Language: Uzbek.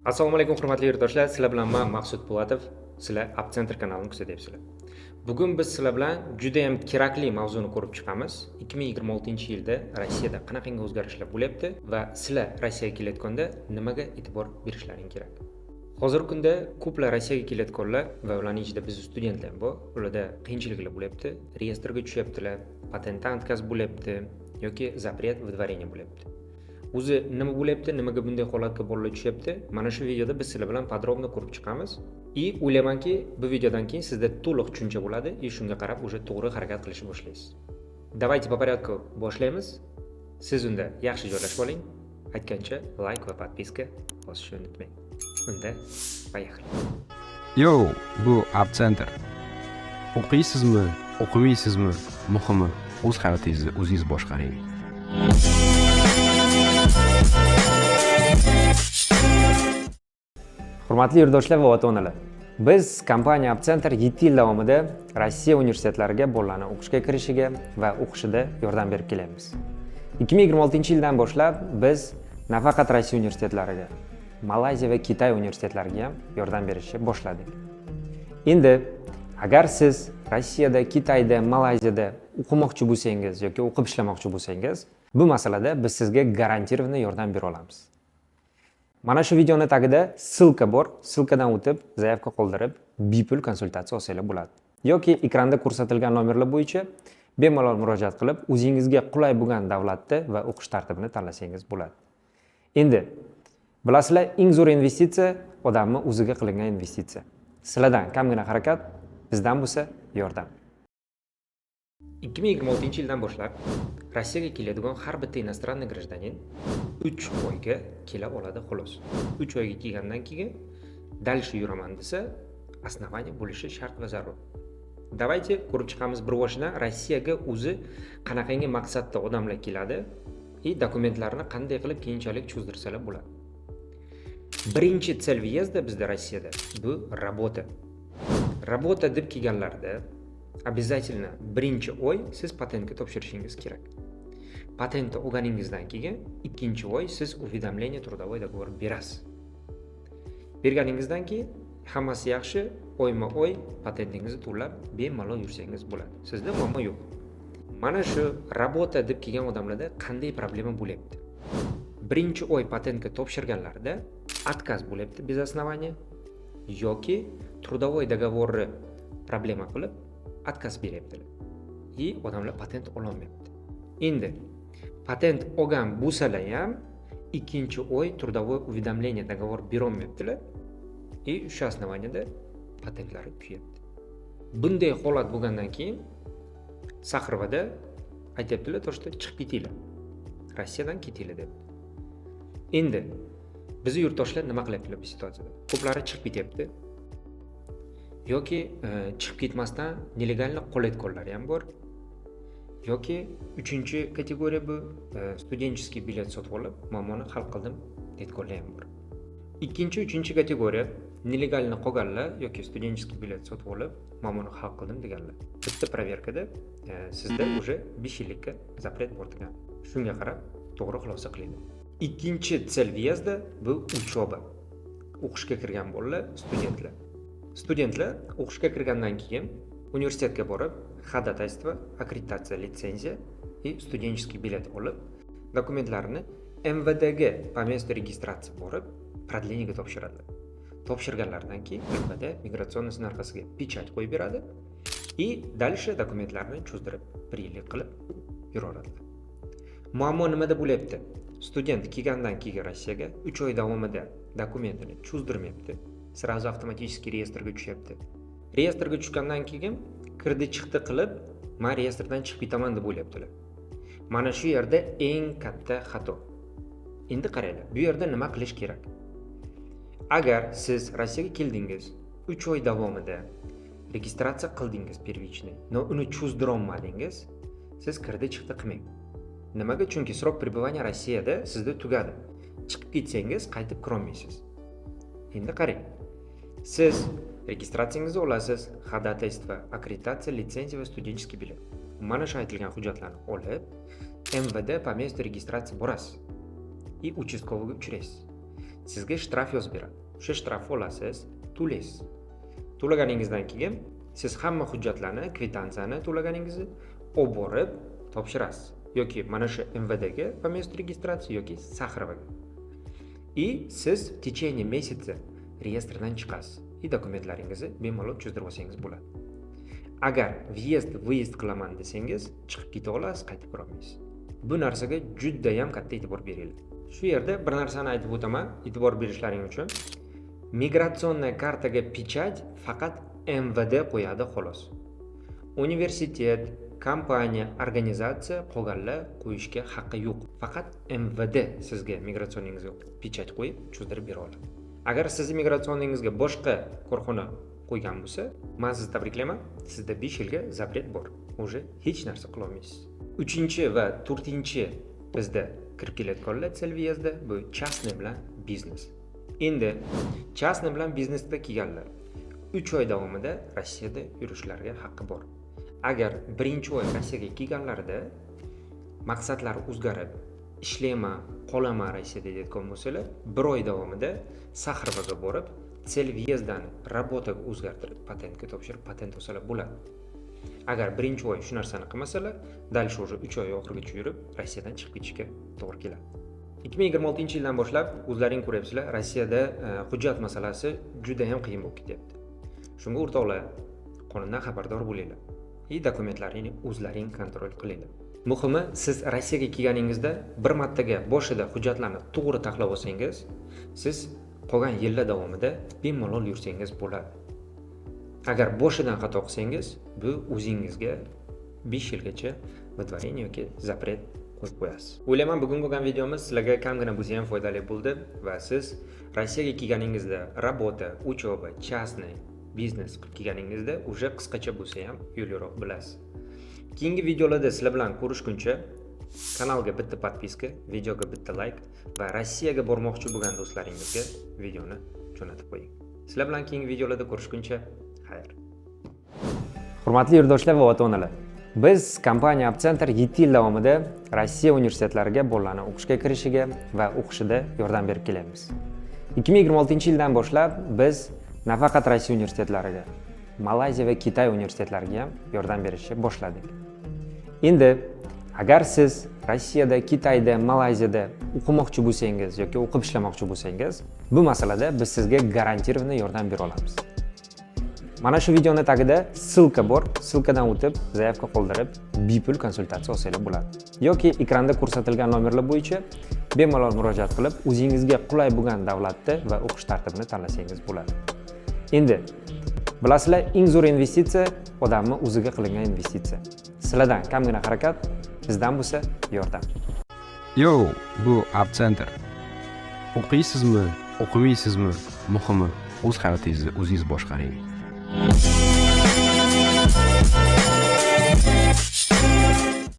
Assalomu alaykum hurmatli yurtdoshlar. Sizlar bilan men Maqsud Po'latov. Sizlar Upcenter kanalini kuzatyapsizlar. Bugun biz sizlar bilan juda ham kerakli mavzuni ko'rib chiqamiz. 2026-yilda Rossiyada qanaqangi o'zgarishlar bo'lyapti va sizlar Rossiyaga kelayotganda nimaga e'tibor berishlaring kerak? Hozirgi kunda ko'plar Rossiyaga kelayotganlar va ularning ichida biz studentlar ham bor. Ularda qiyinchiliklar bo'lyapti. Reyestrga tushyaptilar, patentdan o'tkazib bo'lyapti yoki запрет выдворения bo'lyapti. O'zi nima bo'lyapti, nimaga bunday holatga bolalar tushyapti? Mana shu videoda biz sizlar bilan podrobno ko'rib chiqamiz. O'ylaymanki, bu videodan keyin sizda to'liq tushuncha bo'ladi va shunga qarab уже to'g'ri harakat qilishni boshlaysiz. Давайте по порядку boshlaymiz. Siz unda yaxshi joylashib oling. Aytgancha like va podpiska bosishni unutmang. Unda поехали. Yo, bu Upcenter. O'qiysizmi, o'qimaysizmi? Muhimi, o'z hayotingizni o'zingiz boshqaring. Hurmatli yurtdoshlar va ota-onalar. Biz kompaniya Upcenter 7 yil davomida Rossiya universitetlariga bolalarni o'qishga kirishiga va o'qishida yordam berib kelyapmiz. 2026-yildan boshlab biz nafaqat Rossiya universitetlariga, Malayziya va Kitay universitetlariga ham yordam berishni boshladik. Endi agar siz Rossiyada, Kitayda, Malayziyada o'qimoqchi bo'lsangiz yoki o'qib ishlamoqchi bo'lsangiz, bu masalada biz sizga garantirованно yordam bera olamiz. Mana shu videoning tagida silka bor. Silkadan o'tib, zaявка qoldirib, bepul konsultatsiya olsangiz bo'ladi. Yoki ekranda ko'rsatilgan nomerlar bo'yicha bemalol murojaat qilib, o'zingizga qulay bo'lgan davlatda va o'qish tartibini tanlasangiz bo'ladi. Endi bilasizlar, eng zo'r investitsiya odamni o'ziga qilingan investitsiya. Sizlardan kamgina harakat, bizdan bo'lsa yordam. 2026-yildan boshlab Rossiyaga keladigan har bitta inostrannniy гражданин 3 oyga kela oladi xolos. 3 oyga kelgandan keyin дальше yuraman desa, основание bo'lishi shart va zarur. Давайте ko'rib chiqamiz bir boshina Rossiyaga o'zi qanaqangi maqsadda odamlar keladi va dokumentlarni qanday qilib keyinchalik cho'zdirsalar bo'ladi. Birinchi cel въезда bizda Rossiyada bu работа. Работа deb kelganlarda обязательно birinchi oy siz patentga topshirishingiz kerak. Patentni olganingizdan keyin ikkinchi oy siz уведомление трудовой договор berasiz. Berganingizdan keyin hammasi yaxshi, oyma-oy patentingizni to'lab bemalol yursangiz bo'ladi. Sizda muammo yo'q. Mana shu работа deb kelgan odamlarda qanday problema bo'lyapti? Birinchi oy patentga topshirganlarida отказ bo'lyapti без основания yoki трудовой договорni problema qilib отказ beryaptilar. Odamlar patent ololmayapti. Endi patent olgan bo'lsalar ham ikkinchi oy трудовой уведомление договор berolmayaptilar. Shu основанияda patentlari kuyapti. Bunday holat bo'lgandan keyin Saxrovada aytibdilar, to'shda chiqib ketinglar. Rossiyadan ketinglar deb. Endi bizni yurtdoshlar nima qilyaptilar bu situatsiyada? Ko'plari chiqib ketyapti. Yoki chiqib ketmasdan nelegalni qo'layotganlari ham bor. Yoki 3-kategoriya bu studentskiy bilet sotib olib, muammoni hal qildim deyotganlar ham bor. 2-3-kategoriya nelegalni qolganlar yoki studentskiy bilet sotib olib, muammoni hal qildim deganlar. Bitta proverkada sizda уже 5 yillikka запрет bor degan. Shunga qarab to'g'ri xulosa qiling. Ikkinchi cel въезда bu uchoba. O'qishga kirgan bolalar, studentlar. Studentlar o'qishga kirgandan keyin universitetga borib, ходатайство, akkreditatsiya, litsenziya va studentskiy bilet olib, dokumentlarini MVDga по месту registratsiya borib, продлениyaga topshiradilar. Topshirganlaridan keyin MVD migratsion narxasiga pechat qo'yib beradi va дальше dokumentlarni cho'zdirib, 1 yillik qilib yuraveradilar. Muammo nimada bo'lyapti? Student kelgandan keyin Rossiyaga 3 oy davomida dokumentini cho'zdirmayapti. Сразу avtomatik reyestrga tushyapti. Reyestrga tushgandan keyin kirdi chiqdi qilib, men reyestrdan chiqib ketaman deb o'ylayaptilar. Mana shu yerda eng katta xato. Endi qaranglar, bu yerda nima qilish kerak? Agar siz Rossiyaga keldingiz, 3 oy davomida registratsiya qildingiz первичный, но uni cho'zdira olmadingiz, siz kirdi chiqdi qilmang. Nimaga? Chunki срок пребывания Rossiyada sizda tugadi. Chiqib ketsangiz qaytib kira olmaysiz. Endi qarang. Siz registratsiyangizni olasiz, ходатайство, akkreditatsiya, litsenziya va studentskiy bilet. Mana shu aytilgan hujjatlarni olib, MVD по месту registratsiya borasiz. И участковыйga uchraysiz. sizga shtraf yozib beradi. O'sha shtrafni olasiz, to'laysiz. To'laganingizdan keyin siz hamma hujjatlarni, kvitantsiyani to'laganingizni olib borib topshirasiz. Yoki mana shu MVDga по месту registratsiya yoki Saxarovaga. И siz в течение месяца reyestrdan chiqasiz. И dokumentlaringizni bemalol cho'zdirib olsangiz bo'ladi. Agar vyezd qilaman desangiz, chiqib keta olasiz, qaytib kira olmaysiz. Bu narsaga juda ham katta e'tibor beringlar. Shu yerda bir narsani aytib o'taman, e'tibor berishlaring uchun. Migratsionniy kartaga pechat faqat MVD qo'yadi xolos. Universitet, kompaniya, organizatsiya qolganlar qo'yishga haqqi yo'q. Faqat MVD sizga migratsioningizga pechat qo'yib cho'zdirib bera oladi. Agar sizni migratsioningizga boshqa korxona qo'ygan bo'lsa, men sizni tabriklayman, sizda 5 yilga zapret bor. Уже hech narsa qila olmaysiz. 3-chi va 4-chi bizda kirib kelayotganlar sel vyezda bu частный bilan biznes. Endi частный bilan biznesda kelganlar 3 oy davomida Rossiyada yurishlariga haqqi bor. Agar birinchi oy Rossiyaga kelganlarida maqsadlari o'zgarib, ishlayman, qolaman Rossiyada deyotgan bo'lsalar, 1 oy davomida Saxarovaga borib, sel vyezdan rabotaga o'zgartirib, patentga topshirib, patent olsalar bo'ladi. Agar birinchi oy shu narsani qilmasalar, dальше уже 3 oy oxirigacha yurib, Rossiyadan chiqib ketishga to'g'ri keladi. 2026-yildan boshlab o'zlaring ko'ryapsizlar, Rossiyada hujjat masalasi juda ham qiyin bo'lib ketyapti. Shunga o'rtoqlar, qonundan xabardor bo'linglar. Dokumentlaringni o'zlaring kontrol qilinglar. Muhimi, siz Rossiyaga kelganingizda bir martaga boshida hujjatlarni to'g'ri taxlab olsangiz, siz qolgan yillar davomida bemalol yursangiz bo'ladi. Agar boshidan xato qilsangiz, bu o'zingizga 5 yilgacha выдворение yoki запрет qo'yib qo'yasiz. O'ylayman, bugungi bo'lgan videomiz sizlarga kamgina bo'lsa ham foydali bo'ldi va siz Rossiyaga kelganingizda rabota, uchoba, частный biznes qilib kelganingizda уже qisqacha bo'lsa ham yo'lroq bilasiz. Keyingi videolarda sizlar bilan ko'rishguncha kanalga bitta podpiska, videoga bitta like va Rossiyaga bormoqchi bo'lgan do'stlaringizga videoni jo'natib qo'ying. Sizlar bilan keyingi videolarda ko'rishguncha xayr. Hurmatli yurtdoshlar va ota-onalar, biz kompaniya Abcenter 7 yil davomida Rossiya universitetlariga bolalarni o'qishga kirishiga va o'qishida yordam berib kelyapmiz. 2026-yildan boshlab biz nafaqat Rossiya universitetlariga, Malayziya va Xitoy universitetlariga ham yordam berishni boshladik. Endi agar siz Rossiyada, Xitoyda, Malayziyada o'qimoqchi bo'lsangiz yoki o'qib ishlamoqchi bo'lsangiz, bu masalada biz sizga garantированно yordam bera olamiz. Mana shu videoning tagida ssilka bor, ssilkadan o'tib, zaявка qoldirib, bepul konsultatsiya olsangiz bo'ladi. Yoki ekranda ko'rsatilgan nomerlar bo'yicha bemalol murojaat qilib, o'zingizga qulay bo'lgan davlatda va o'qish tartibini tanlasangiz bo'ladi. Endi bilasizlar, eng zo'r investitsiya odamning o'ziga qilingan investitsiya. Sizlardan kamgina harakat, bizdan bo'lsa yordam. Yo, bu Abcenter. O'qiysizmi, o'qimaysizmi? Muhimi, o'z hayotingizni o'zingiz boshqaring.